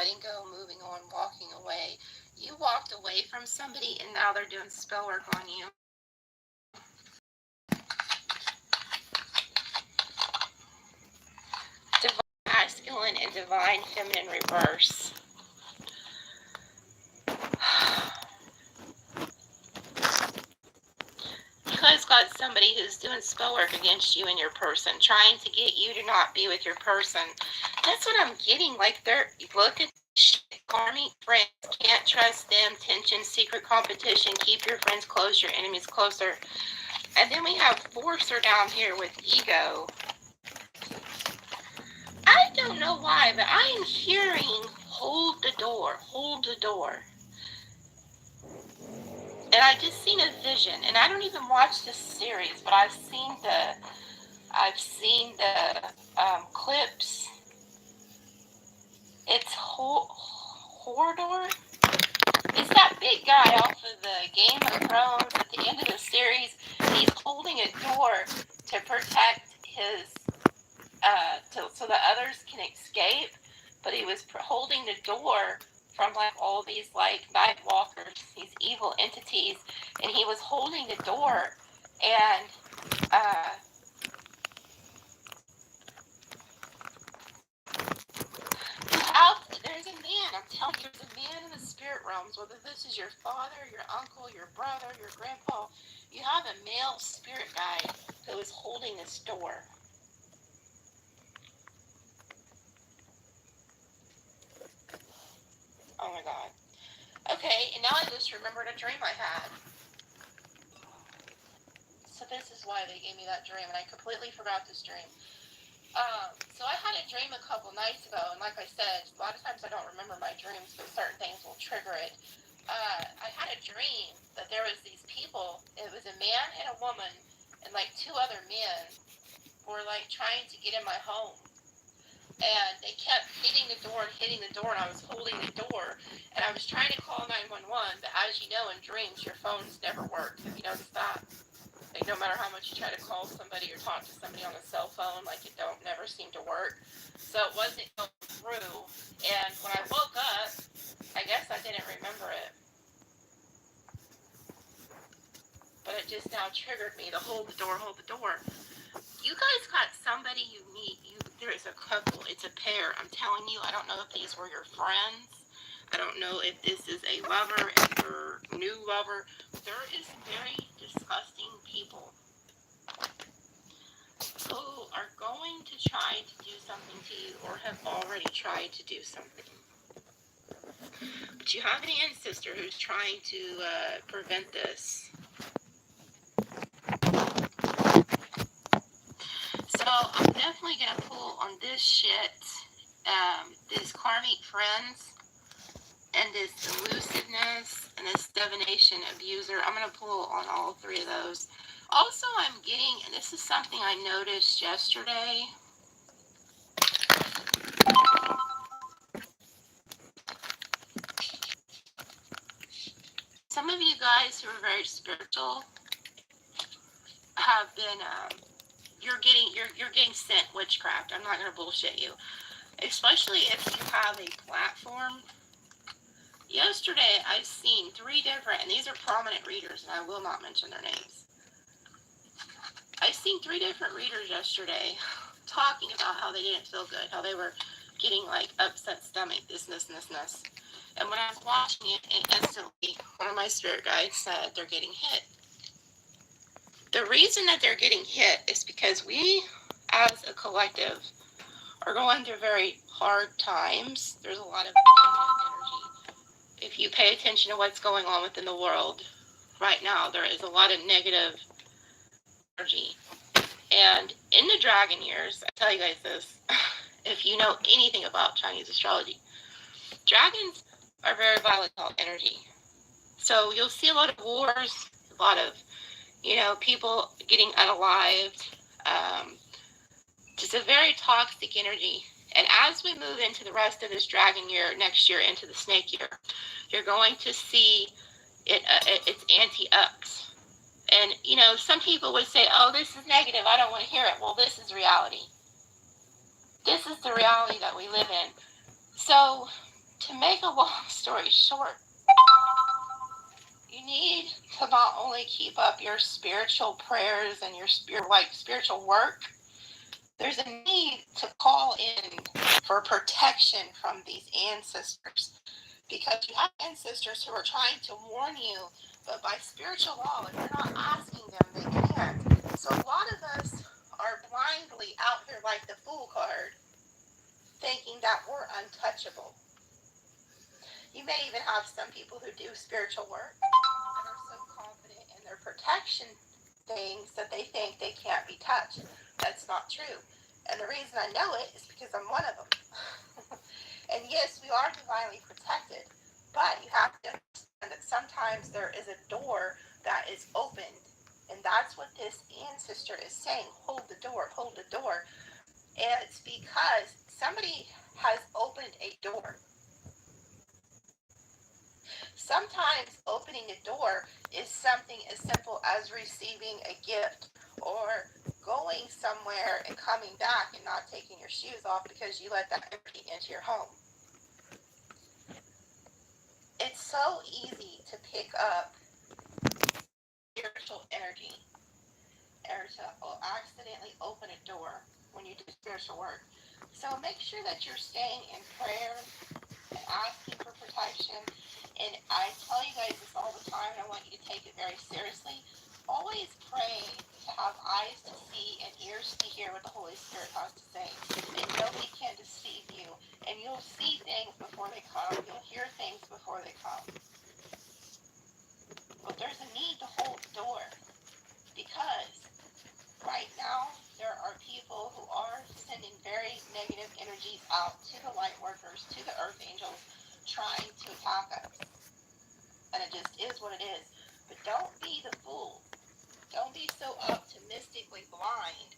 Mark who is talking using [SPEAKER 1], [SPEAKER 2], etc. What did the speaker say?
[SPEAKER 1] letting go, moving on, walking away. You walked away from somebody, and now they're doing spell work on you. Divine masculine and divine feminine reverse. You guys got somebody who's doing spell work against you and your person, trying to get you to not be with your person. That's what I'm getting. Like, look at shit. Karmic friends, can't trust them. Tension, secret competition. Keep your friends close, your enemies closer. And then we have Forcer down here with ego. I don't know why, but I am hearing hold the door, hold the door. And I just seen a vision, and I don't even watch this series, but I've seen the clips. It's Hodor. It's that big guy off of the Game of Thrones at the end of the series. He's holding a door to protect his, so the others can escape. But he was holding the door from like all these like night walkers, these evil entities, and he was holding the door, and there's a man, I'm telling you, there's a man in the spirit realms, whether this is your father, your uncle, your brother, your grandpa, you have a male spirit guide who is holding this door. Oh my God. Okay, and now I just remembered a dream I had. So this is why they gave me that dream, and I completely forgot this dream. So I had a dream a couple nights ago, and like I said, a lot of times I don't remember my dreams, but certain things will trigger it. I had a dream that there was these people, it was a man and a woman, and like two other men were like trying to get in my home. And they kept hitting the door, and I was holding the door, and I was trying to call 911, but as you know, in dreams, your phones never work. Have you noticed that? Like, no matter how much you try to call somebody or talk to somebody on a cell phone, like, it don't never seem to work. So it wasn't going through, and when I woke up, I guess I didn't remember it. But it just now triggered me to hold the door, hold the door. You guys got somebody you meet. There is a couple. It's a pair. I'm telling you, I don't know if these were your friends. I don't know if this is a lover, if your new lover. There is very disgusting people who are going to try to do something to you or have already tried to do something. But you have an ancestor who's trying to prevent this. So I'm definitely going to pull on this shit, this karmic friends, and this elusiveness, and this divination abuser. I'm going to pull on all three of those. Also, I'm getting, and this is something I noticed yesterday. Some of you guys who are very spiritual have been, you're getting sent witchcraft. I'm not going to bullshit you. Especially if you have a platform. Yesterday, I've seen 3 different, and these are prominent readers, and I will not mention their names. I've seen 3 different readers yesterday talking about how they didn't feel good, how they were getting like upset stomach, this. And when I was watching it, instantly, one of my spirit guides said they're getting hit. The reason that they're getting hit is because we, as a collective, are going through very hard times. There's a lot of energy. If you pay attention to what's going on within the world right now, there is a lot of negative energy. And in the dragon years, I tell you guys this, if you know anything about Chinese astrology, dragons are very volatile energy. So you'll see a lot of wars, a lot of, people getting unalived, just a very toxic energy. And as we move into the rest of this dragon year, next year into the snake year, you're going to see it's anti-ups. And, some people would say, oh, this is negative, I don't want to hear it. Well, this is reality. This is the reality that we live in. So To make a long story short, you need to not only keep up your spiritual prayers and your spiritual work, there's a need to call in for protection from these ancestors. Because you have ancestors who are trying to warn you, but by spiritual law, if you're not asking them, they can't. So a lot of us are blindly out here like the Fool card, thinking that we're untouchable. You may even have some people who do spiritual work and are so confident in their protection things that they think they can't be touched. That's not true. And the reason I know it is because I'm one of them. And yes, we are divinely protected, but you have to understand that sometimes there is a door that is opened. And that's what this ancestor is saying. Hold the door, hold the door. And it's because somebody has opened a door. Sometimes opening a door is something as simple as receiving a gift or going somewhere and coming back and not taking your shoes off because you let that energy into your home. It's so easy to pick up spiritual energy or to accidentally open a door when you do spiritual work. So make sure that you're staying in prayer and asking for protection. And I tell you guys this all the time, and I want you to take it very seriously. Always pray to have eyes to see and ears to hear what the Holy Spirit has to say. And nobody can deceive you. And you'll see things before they come. You'll hear things before they come. But there's a need to hold the door. Because right now, there are people who are sending very negative energies out to the light workers, to the earth angels, trying to attack us. And it just is what it is. But don't be the fool. Don't be so optimistically blind